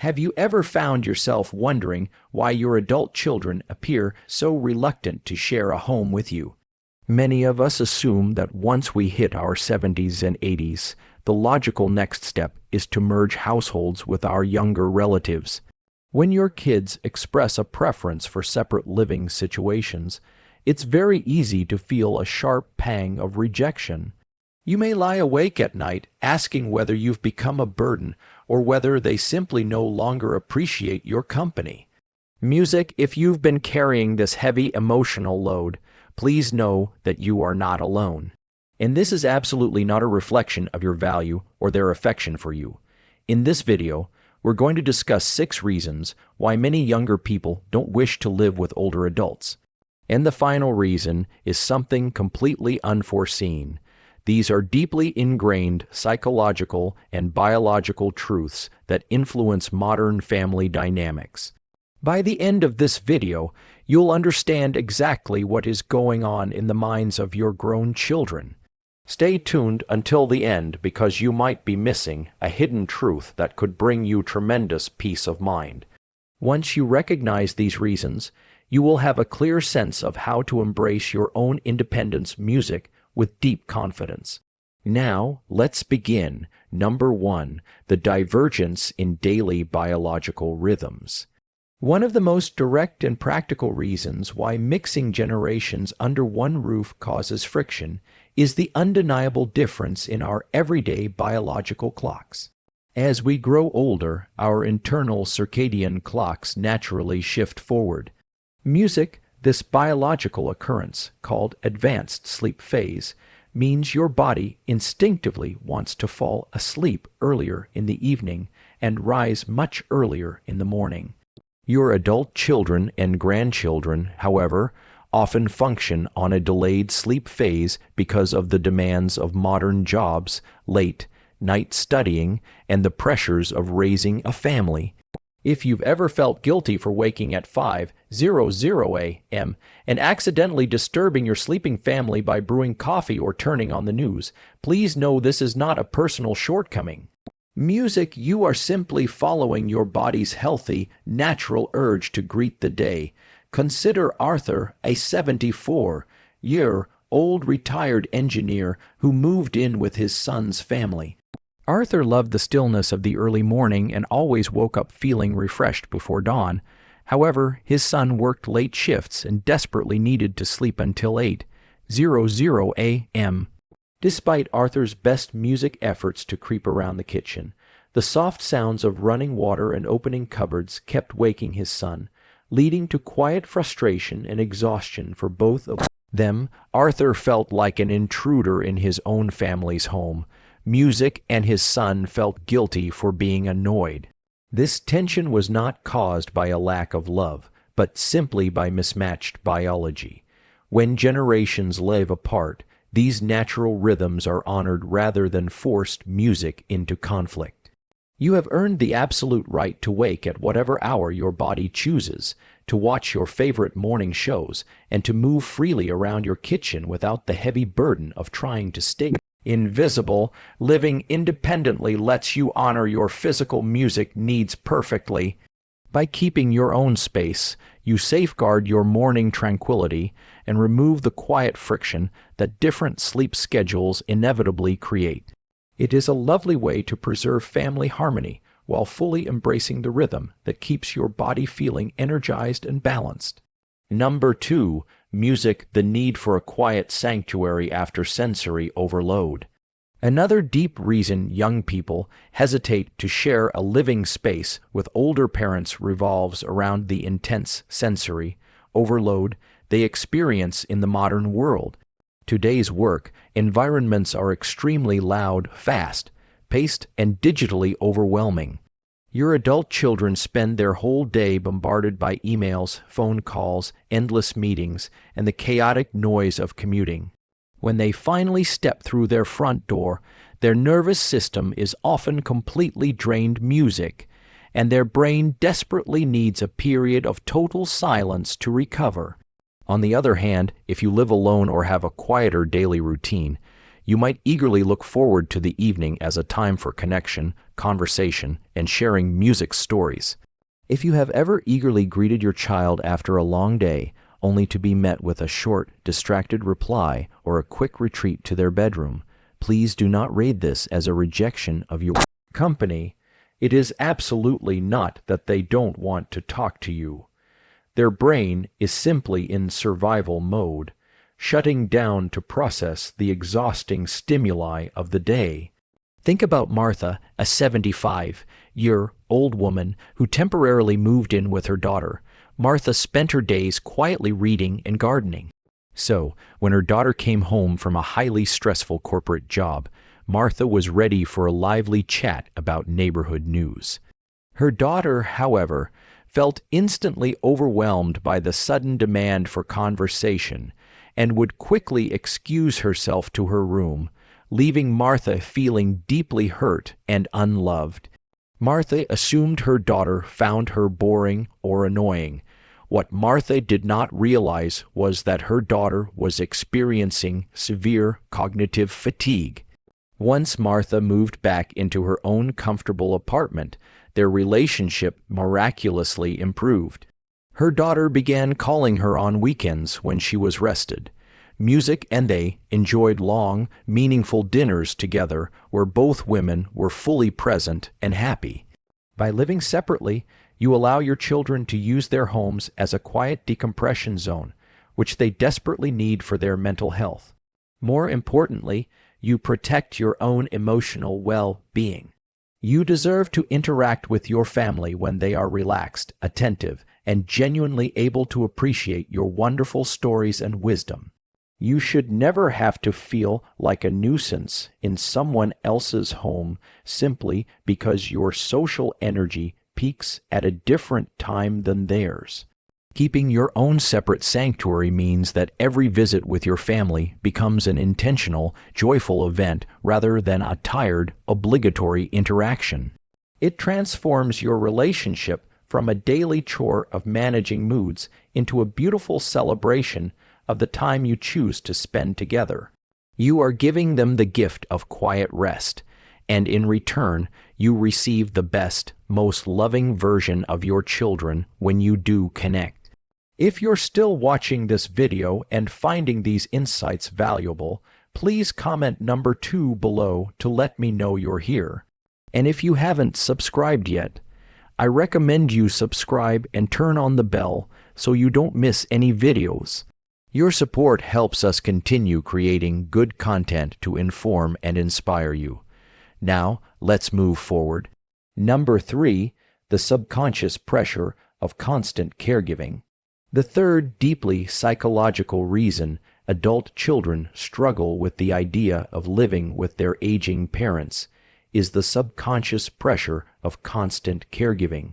Have you ever found yourself wondering why your adult children appear so reluctant to share a home with you? Many of us assume that once we hit our 70s and 80s, the logical next step is to merge households with our younger relatives. When your kids express a preference for separate living situations, it's very easy to feel a sharp pang of rejection. You may lie awake at night asking whether you've become a burden or whether they simply no longer appreciate your company. Music, if you've been carrying this heavy emotional load, please know that you are not alone. And this is absolutely not a reflection of your value or their affection for you. In this video, we're going to discuss 6 reasons why many younger people don't wish to live with older adults. And the final reason is something completely unforeseen. These are deeply ingrained psychological and biological truths that influence modern family dynamics. By the end of this video, you'll understand exactly what is going on in the minds of your grown children. Stay tuned until the end because you might be missing a hidden truth that could bring you tremendous peace of mind. Once you recognize these reasons, you will have a clear sense of how to embrace your own independence music with deep confidence. Now, let's begin. Number 1, the divergence in daily biological rhythms. One of the most direct and practical reasons why mixing generations under one roof causes friction is the undeniable difference in our everyday biological clocks. As we grow older, our internal circadian clocks naturally shift forward. Music, this biological occurrence, called advanced sleep phase, means your body instinctively wants to fall asleep earlier in the evening and rise much earlier in the morning. Your adult children and grandchildren, however, often function on a delayed sleep phase because of the demands of modern jobs, late night studying, and the pressures of raising a family. If you've ever felt guilty for waking at 5:00 a.m. and accidentally disturbing your sleeping family by brewing coffee or turning on the news, please know this is not a personal shortcoming. Music, you are simply following your body's healthy, natural urge to greet the day. Consider Arthur, a 74-year-old retired engineer who moved in with his son's family. Arthur loved the stillness of the early morning and always woke up feeling refreshed before dawn. However, his son worked late shifts and desperately needed to sleep until 8:00 a.m. Despite Arthur's best music efforts to creep around the kitchen, the soft sounds of running water and opening cupboards kept waking his son, leading to quiet frustration and exhaustion for both of them. Arthur felt like an intruder in his own family's home. Music and his son felt guilty for being annoyed. This tension was not caused by a lack of love, but simply by mismatched biology. When generations live apart, these natural rhythms are honored rather than forced music into conflict. You have earned the absolute right to wake at whatever hour your body chooses, to watch your favorite morning shows, and to move freely around your kitchen without the heavy burden of trying to stay invisible. Living independently lets you honor your physical music needs perfectly. By keeping your own space, you safeguard your morning tranquility and remove the quiet friction that different sleep schedules inevitably create. It is a lovely way to preserve family harmony while fully embracing the rhythm that keeps your body feeling energized and balanced. Number 2, music, the need for a quiet sanctuary after sensory overload. Another deep reason young people hesitate to share a living space with older parents revolves around the intense sensory overload they experience in the modern world. Today's work environments are extremely loud, fast-paced, and digitally overwhelming. Your adult children spend their whole day bombarded by emails, phone calls, endless meetings, and the chaotic noise of commuting. When they finally step through their front door, their nervous system is often completely drained music, and their brain desperately needs a period of total silence to recover. On the other hand, if you live alone or have a quieter daily routine, You might eagerly look forward to the evening as a time for connection, conversation, and sharing music stories. If you have ever eagerly greeted your child after a long day, only to be met with a short, distracted reply or a quick retreat to their bedroom, please do not read this as a rejection of your company. It is absolutely not that they don't want to talk to you. Their brain is simply in survival mode, shutting down to process the exhausting stimuli of the day. Think about Martha, a 75-year-old woman who temporarily moved in with her daughter. Martha spent her days quietly reading and gardening. So, when her daughter came home from a highly stressful corporate job, Martha was ready for a lively chat about neighborhood news. Her daughter, however, felt instantly overwhelmed by the sudden demand for conversation and would quickly excuse herself to her room, leaving Martha feeling deeply hurt and unloved. Martha assumed her daughter found her boring or annoying. What Martha did not realize was that her daughter was experiencing severe cognitive fatigue. Once Martha moved back into her own comfortable apartment, their relationship miraculously improved. Her daughter began calling her on weekends when she was rested. Music and they enjoyed long, meaningful dinners together where both women were fully present and happy. By living separately, you allow your children to use their homes as a quiet decompression zone, which they desperately need for their mental health. More importantly, you protect your own emotional well-being. You deserve to interact with your family when they are relaxed, attentive, and genuinely able to appreciate your wonderful stories and wisdom. You should never have to feel like a nuisance in someone else's home simply because your social energy peaks at a different time than theirs. Keeping your own separate sanctuary means that every visit with your family becomes an intentional, joyful event rather than a tired, obligatory interaction. It transforms your relationship from a daily chore of managing moods into a beautiful celebration of the time you choose to spend together. You are giving them the gift of quiet rest, and in return, you receive the best, most loving version of your children when you do connect. If you're still watching this video and finding these insights valuable, please comment number 2 below to let me know you're here. And if you haven't subscribed yet, I recommend you subscribe and turn on the bell so you don't miss any videos. Your support helps us continue creating good content to inform and inspire you. Now, let's move forward. Number 3, the subconscious pressure of constant caregiving. The third deeply psychological reason adult children struggle with the idea of living with their aging parents is the subconscious pressure of constant caregiving.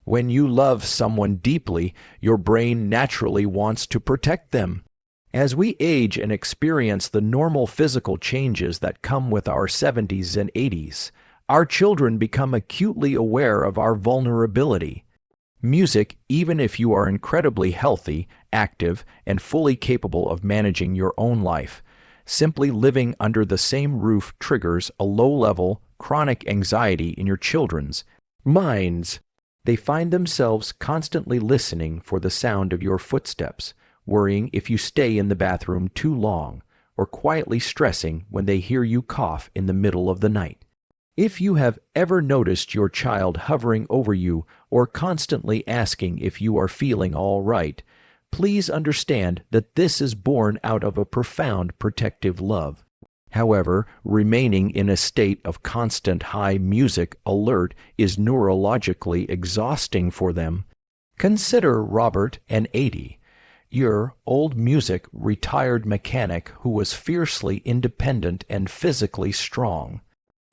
When you love someone deeply, your brain naturally wants to protect them. As we age and experience the normal physical changes that come with our 70s and 80s, our children become acutely aware of our vulnerability. Music, even if you are incredibly healthy, active, and fully capable of managing your own life, simply living under the same roof triggers a low-level, chronic anxiety in your children's minds. They find themselves constantly listening for the sound of your footsteps, worrying if you stay in the bathroom too long, or quietly stressing when they hear you cough in the middle of the night. If you have ever noticed your child hovering over you or constantly asking if you are feeling all right, please understand that this is born out of a profound protective love. However, remaining in a state of constant high music alert is neurologically exhausting for them. Consider Robert, an 80-year-old music retired mechanic who was fiercely independent and physically strong.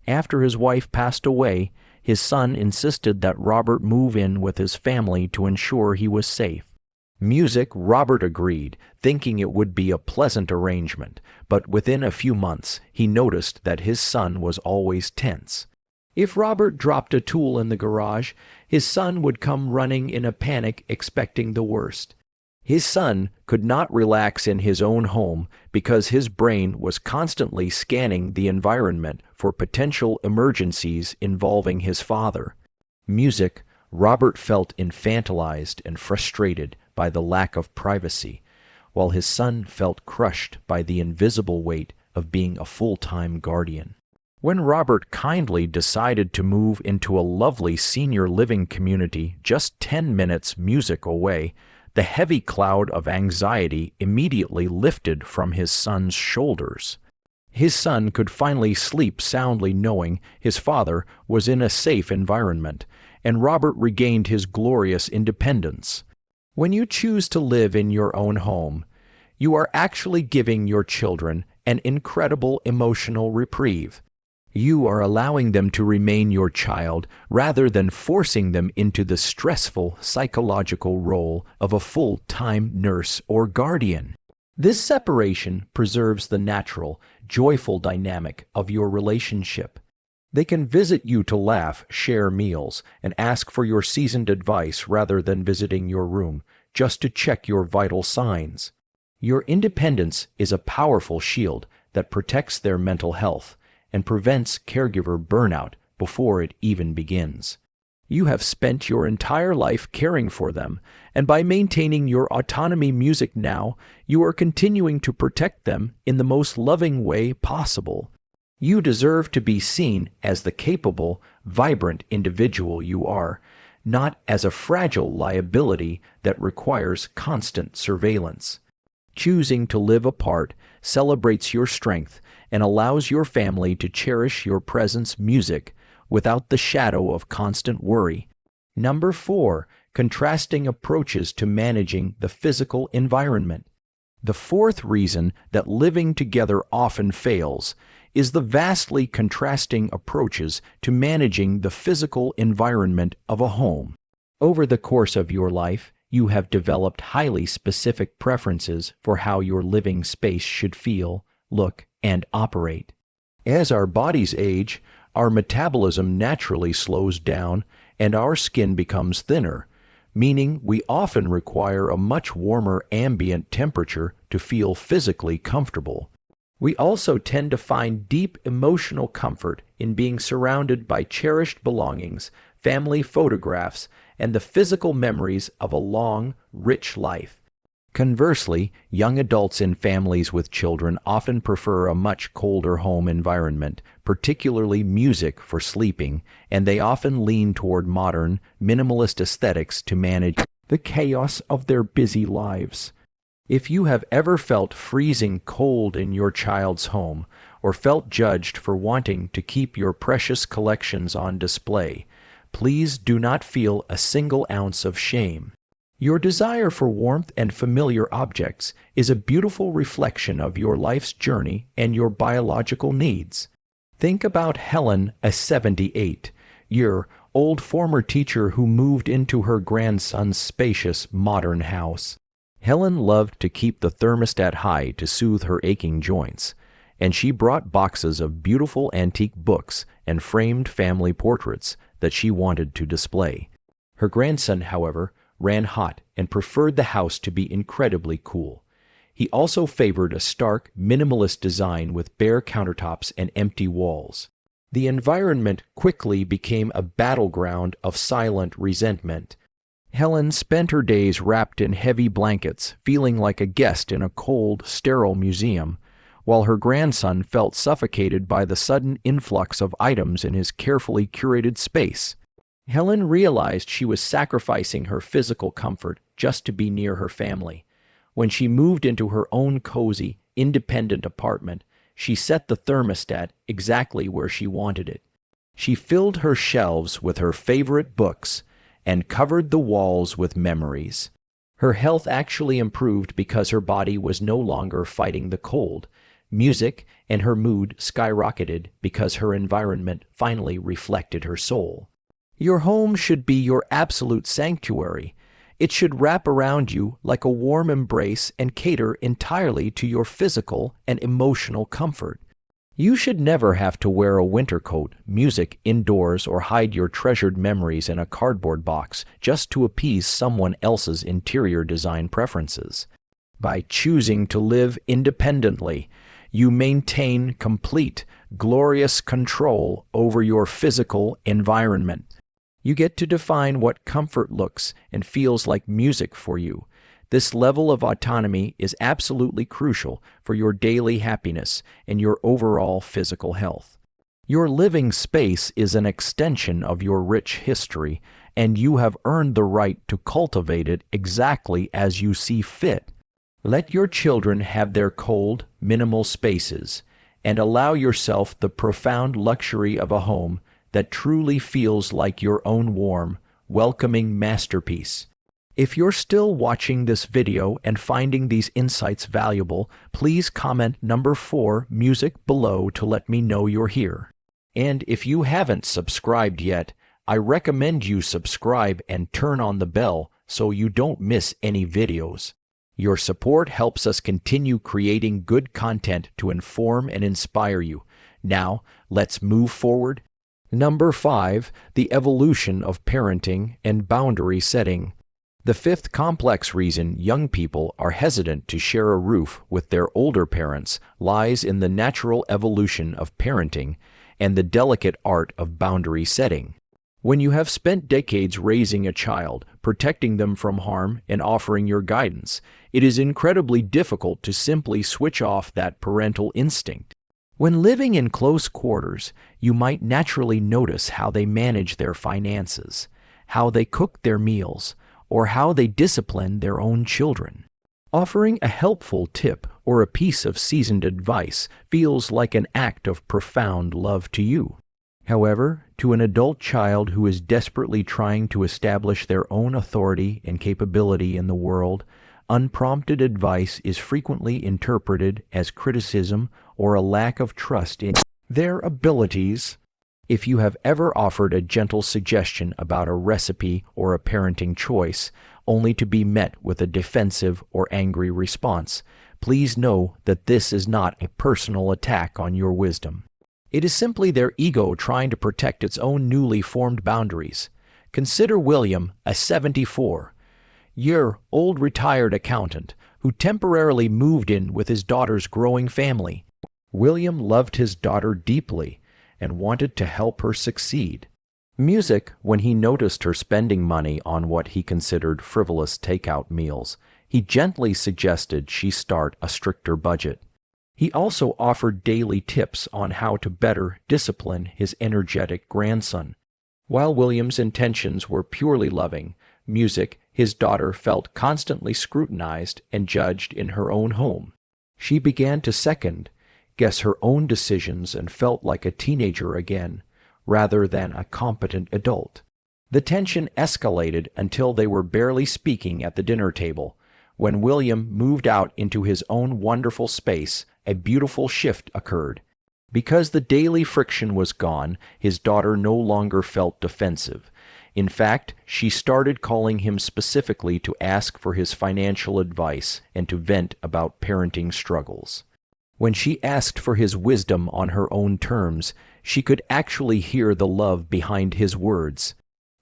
After his wife passed away, his son insisted that Robert move in with his family to ensure he was safe. Music, Robert agreed, thinking it would be a pleasant arrangement, but within a few months he noticed that his son was always tense. If Robert dropped a tool in the garage, his son would come running in a panic expecting the worst. His son could not relax in his own home because his brain was constantly scanning the environment for potential emergencies involving his father. Music, Robert felt infantilized and frustrated by the lack of privacy, while his son felt crushed by the invisible weight of being a full-time guardian. When Robert kindly decided to move into a lovely senior living community just 10 minutes music away, the heavy cloud of anxiety immediately lifted from his son's shoulders. His son could finally sleep soundly knowing his father was in a safe environment, and Robert regained his glorious independence. When you choose to live in your own home, you are actually giving your children an incredible emotional reprieve. You are allowing them to remain your child rather than forcing them into the stressful psychological role of a full-time nurse or guardian. This separation preserves the natural, joyful dynamic of your relationship. They can visit you to laugh, share meals, and ask for your seasoned advice rather than visiting your room just to check your vital signs. Your independence is a powerful shield that protects their mental health and prevents caregiver burnout before it even begins. You have spent your entire life caring for them, and by maintaining your autonomy music now, you are continuing to protect them in the most loving way possible. You deserve to be seen as the capable, vibrant individual you are, not as a fragile liability that requires constant surveillance. Choosing to live apart celebrates your strength and allows your family to cherish your presence music without the shadow of constant worry. Number 4, contrasting approaches to managing the physical environment. The fourth reason that living together often fails is the vastly contrasting approaches to managing the physical environment of a home. Over the course of your life, you have developed highly specific preferences for how your living space should feel, look, and operate. As our bodies age, our metabolism naturally slows down and our skin becomes thinner, meaning we often require a much warmer ambient temperature to feel physically comfortable. We also tend to find deep emotional comfort in being surrounded by cherished belongings, family photographs, and the physical memories of a long, rich life. Conversely, young adults in families with children often prefer a much colder home environment, particularly music for sleeping, and they often lean toward modern, minimalist aesthetics to manage the chaos of their busy lives. If you have ever felt freezing cold in your child's home, or felt judged for wanting to keep your precious collections on display, please do not feel a single ounce of shame. Your desire for warmth and familiar objects is a beautiful reflection of your life's journey and your biological needs. Think about Helen, a 78-year-old former teacher who moved into her grandson's spacious, modern house. Helen loved to keep the thermostat high to soothe her aching joints, and she brought boxes of beautiful antique books and framed family portraits that she wanted to display. Her grandson, however, ran hot and preferred the house to be incredibly cool. He also favored a stark, minimalist design with bare countertops and empty walls. The environment quickly became a battleground of silent resentment. Helen spent her days wrapped in heavy blankets, feeling like a guest in a cold, sterile museum, while her grandson felt suffocated by the sudden influx of items in his carefully curated space. Helen realized she was sacrificing her physical comfort just to be near her family. When she moved into her own cozy, independent apartment, she set the thermostat exactly where she wanted it. She filled her shelves with her favorite books and covered the walls with memories. Her health actually improved because her body was no longer fighting the cold. Music and her mood skyrocketed because her environment finally reflected her soul. Your home should be your absolute sanctuary. It should wrap around you like a warm embrace and cater entirely to your physical and emotional comfort. You should never have to wear a winter coat, music indoors, or hide your treasured memories in a cardboard box just to appease someone else's interior design preferences. By choosing to live independently, you maintain complete, glorious control over your physical environment. You get to define what comfort looks and feels like music for you. This level of autonomy is absolutely crucial for your daily happiness and your overall physical health. Your living space is an extension of your rich history, and you have earned the right to cultivate it exactly as you see fit. Let your children have their cold, minimal spaces, and allow yourself the profound luxury of a home that truly feels like your own warm, welcoming masterpiece. If you're still watching this video and finding these insights valuable, please comment number 4 music below to let me know you're here. And if you haven't subscribed yet, I recommend you subscribe and turn on the bell so you don't miss any videos. Your support helps us continue creating good content to inform and inspire you. Now, let's move forward. Number 5, the evolution of parenting and boundary setting. The 5th complex reason young people are hesitant to share a roof with their older parents lies in the natural evolution of parenting and the delicate art of boundary setting. When you have spent decades raising a child, protecting them from harm, and offering your guidance, it is incredibly difficult to simply switch off that parental instinct. When living in close quarters, you might naturally notice how they manage their finances, how they cook their meals, or how they discipline their own children. Offering a helpful tip or a piece of seasoned advice feels like an act of profound love to you. However, to an adult child who is desperately trying to establish their own authority and capability in the world, unprompted advice is frequently interpreted as criticism or a lack of trust in their abilities. If you have ever offered a gentle suggestion about a recipe or a parenting choice, only to be met with a defensive or angry response, please know that this is not a personal attack on your wisdom. It is simply their ego trying to protect its own newly formed boundaries. Consider William, a 74-year-old retired accountant who temporarily moved in with his daughter's growing family. William loved his daughter deeply and wanted to help her succeed. Music, when he noticed her spending money on what he considered frivolous takeout meals, he gently suggested she start a stricter budget. He also offered daily tips on how to better discipline his energetic grandson. While William's intentions were purely loving, Music, his daughter, felt constantly scrutinized and judged in her own home. She began to second-guess her own decisions and felt like a teenager again, rather than a competent adult. The tension escalated until they were barely speaking at the dinner table. When William moved out into his own wonderful space, a beautiful shift occurred. Because the daily friction was gone, his daughter no longer felt defensive. In fact, she started calling him specifically to ask for his financial advice and to vent about parenting struggles. When she asked for his wisdom on her own terms, she could actually hear the love behind his words.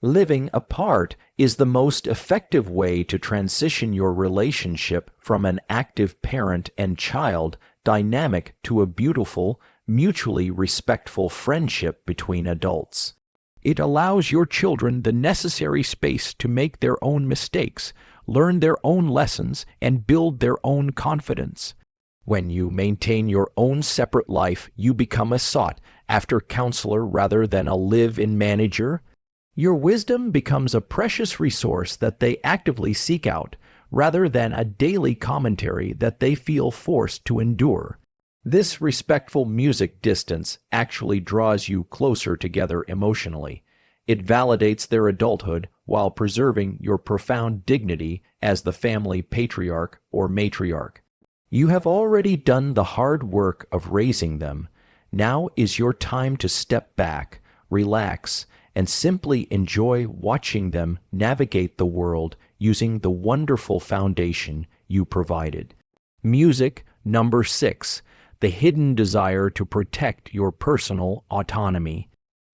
Living apart is the most effective way to transition your relationship from an active parent and child dynamic to a beautiful, mutually respectful friendship between adults. It allows your children the necessary space to make their own mistakes, learn their own lessons, and build their own confidence. When you maintain your own separate life, you become a sought-after counselor rather than a live-in manager. Your wisdom becomes a precious resource that they actively seek out, rather than a daily commentary that they feel forced to endure. This respectful music distance actually draws you closer together emotionally. It validates their adulthood while preserving your profound dignity as the family patriarch or matriarch. You have already done the hard work of raising them. Now is your time to step back, relax, and simply enjoy watching them navigate the world using the wonderful foundation you provided. Music, number 6, the hidden desire to protect your personal autonomy.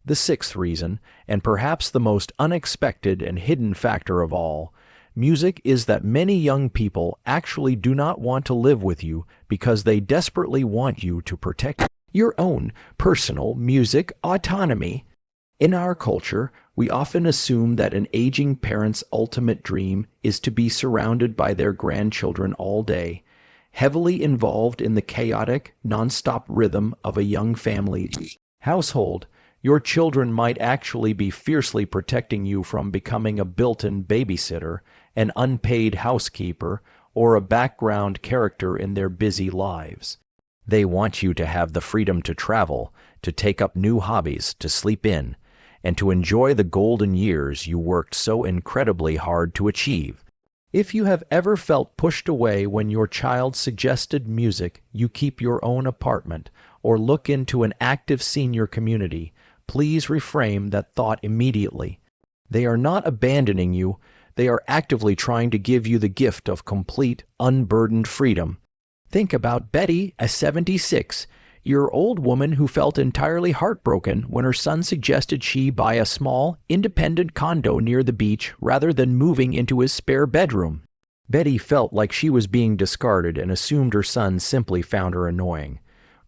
The sixth reason, and perhaps the most unexpected and hidden factor of all, music is that many young people actually do not want to live with you because they desperately want you to protect your own personal music autonomy. In our culture, we often assume that an aging parent's ultimate dream is to be surrounded by their grandchildren all day, heavily involved in the chaotic, nonstop rhythm of a young family household. Your children might actually be fiercely protecting you from becoming a built-in babysitter, an unpaid housekeeper, or a background character in their busy lives. They want you to have the freedom to travel, to take up new hobbies, to sleep in, and to enjoy the golden years you worked so incredibly hard to achieve. If you have ever felt pushed away when your child suggested music, you keep your own apartment, or look into an active senior community, please reframe that thought immediately. They are not abandoning you, they are actively trying to give you the gift of complete, unburdened freedom. Think about Betty, a 76-year-old woman who felt entirely heartbroken when her son suggested she buy a small, independent condo near the beach rather than moving into his spare bedroom. Betty felt like she was being discarded and assumed her son simply found her annoying.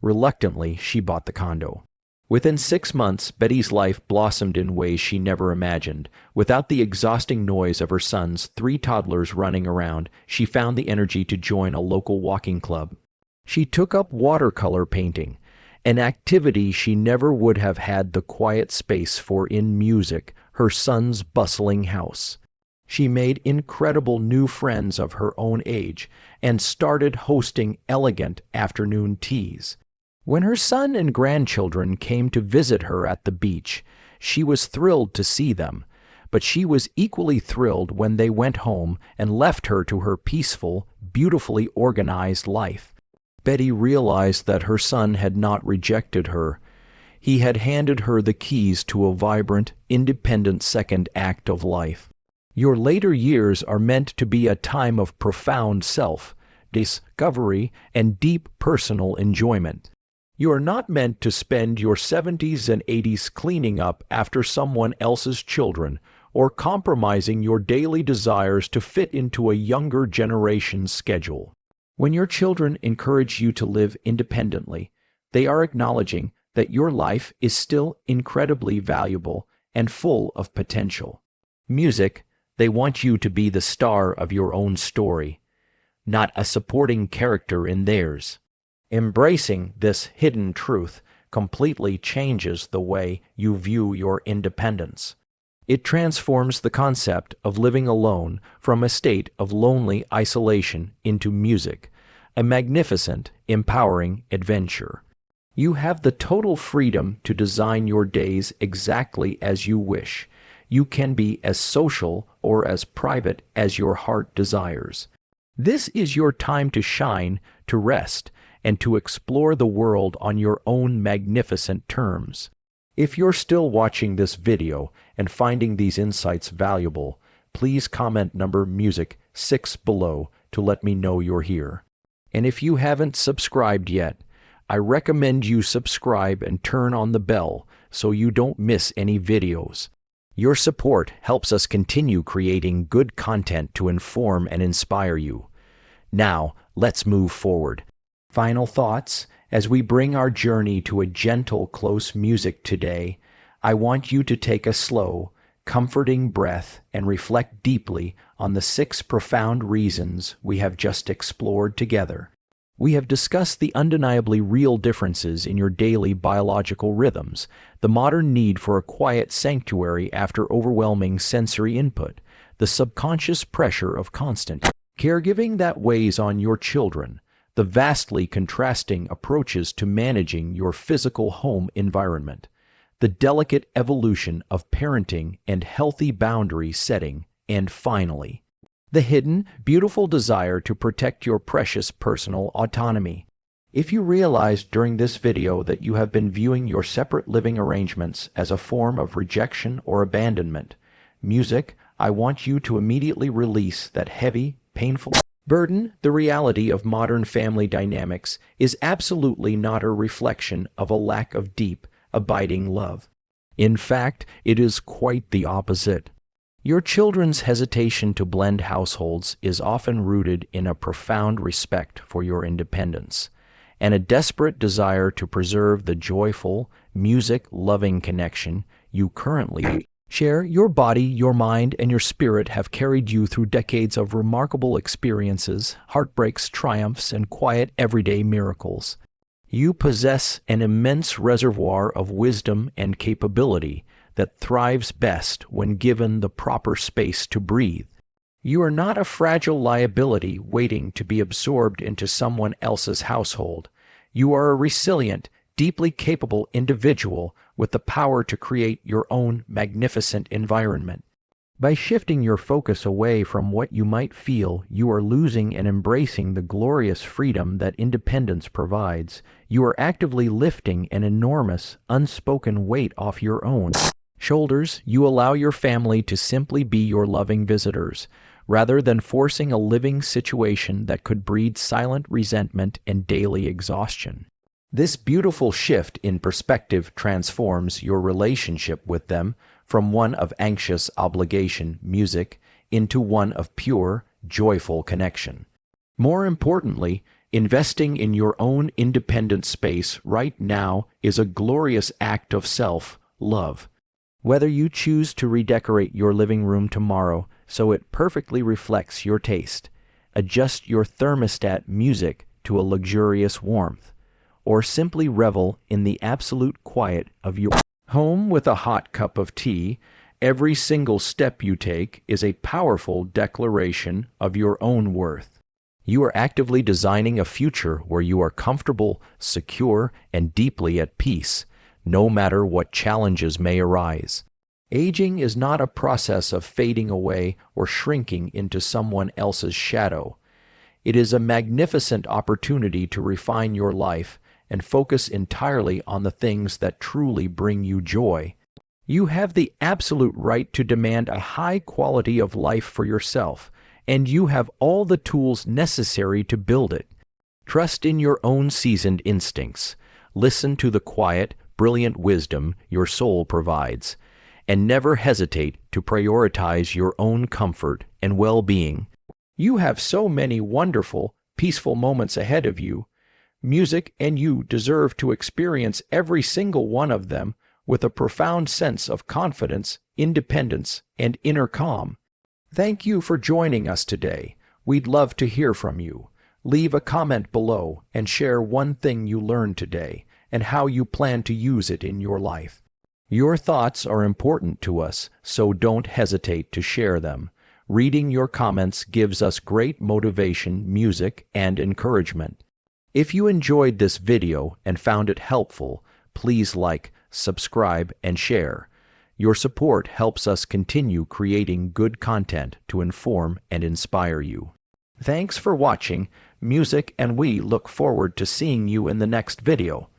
Reluctantly, she bought the condo. Within 6 months, Betty's life blossomed in ways she never imagined. Without the exhausting noise of her son's 3 toddlers running around, she found the energy to join a local walking club. She took up watercolor painting, an activity she never would have had the quiet space for in music, her son's bustling house. She made incredible new friends of her own age and started hosting elegant afternoon teas. When her son and grandchildren came to visit her at the beach, she was thrilled to see them, but she was equally thrilled when they went home and left her to her peaceful, beautifully organized life. Betty realized that her son had not rejected her. He had handed her the keys to a vibrant, independent second act of life. Your later years are meant to be a time of profound self-discovery and deep personal enjoyment. You are not meant to spend your 70s and 80s cleaning up after someone else's children or compromising your daily desires to fit into a younger generation's schedule. When your children encourage you to live independently, they are acknowledging that your life is still incredibly valuable and full of potential. Music, they want you to be the star of your own story, not a supporting character in theirs. Embracing this hidden truth completely changes the way you view your independence. It transforms the concept of living alone from a state of lonely isolation into music, a magnificent, empowering adventure. You have the total freedom to design your days exactly as you wish. You can be as social or as private as your heart desires. This is your time to shine, to rest, and to explore the world on your own magnificent terms. If you're still watching this video and finding these insights valuable, please comment number music 6 below to let me know you're here. And if you haven't subscribed yet, I recommend you subscribe and turn on the bell so you don't miss any videos. Your support helps us continue creating good content to inform and inspire you. Now, let's move forward. Final thoughts, as we bring our journey to a gentle, close music today, I want you to take a slow, comforting breath and reflect deeply on the 6 profound reasons we have just explored together. We have discussed the undeniably real differences in your daily biological rhythms, the modern need for a quiet sanctuary after overwhelming sensory input, the subconscious pressure of constant caregiving that weighs on your children, the vastly contrasting approaches to managing your physical home environment, the delicate evolution of parenting and healthy boundary setting, and finally, the hidden, beautiful desire to protect your precious personal autonomy. If you realized during this video that you have been viewing your separate living arrangements as a form of rejection or abandonment, music, I want you to immediately release that heavy, painful Burden, the reality of modern family dynamics, is absolutely not a reflection of a lack of deep, abiding love. In fact, it is quite the opposite. Your children's hesitation to blend households is often rooted in a profound respect for your independence and a desperate desire to preserve the joyful, music-loving connection you currently share. Your body, your mind, and your spirit have carried you through decades of remarkable experiences, heartbreaks, triumphs, and quiet everyday miracles. You possess an immense reservoir of wisdom and capability that thrives best when given the proper space to breathe. You are not a fragile liability waiting to be absorbed into someone else's household. You are a resilient, deeply capable individual with the power to create your own magnificent environment. By shifting your focus away from what you might feel, you are losing and embracing the glorious freedom that independence provides. You are actively lifting an enormous, unspoken weight off your own shoulders. You allow your family to simply be your loving visitors, rather than forcing a living situation that could breed silent resentment and daily exhaustion. This beautiful shift in perspective transforms your relationship with them from one of anxious obligation, music, into one of pure, joyful connection. More importantly, investing in your own independent space right now is a glorious act of self-love. Whether you choose to redecorate your living room tomorrow so it perfectly reflects your taste, adjust your thermostat music to a luxurious warmth, or simply revel in the absolute quiet of your home with a hot cup of tea, every single step you take is a powerful declaration of your own worth. You are actively designing a future where you are comfortable, secure, and deeply at peace, no matter what challenges may arise. Aging is not a process of fading away or shrinking into someone else's shadow. It is a magnificent opportunity to refine your life and focus entirely on the things that truly bring you joy. You have the absolute right to demand a high quality of life for yourself, and you have all the tools necessary to build it. Trust in your own seasoned instincts. Listen to the quiet, brilliant wisdom your soul provides, and never hesitate to prioritize your own comfort and well-being. You have so many wonderful, peaceful moments ahead of you. Music and you deserve to experience every single one of them with a profound sense of confidence, independence, and inner calm. Thank you for joining us today. We'd love to hear from you. Leave a comment below and share one thing you learned today and how you plan to use it in your life. Your thoughts are important to us, so don't hesitate to share them. Reading your comments gives us great motivation, music, and encouragement. If you enjoyed this video and found it helpful, please like, subscribe, and share. Your support helps us continue creating good content to inform and inspire you. Thanks for watching. Music and we look forward to seeing you in the next video.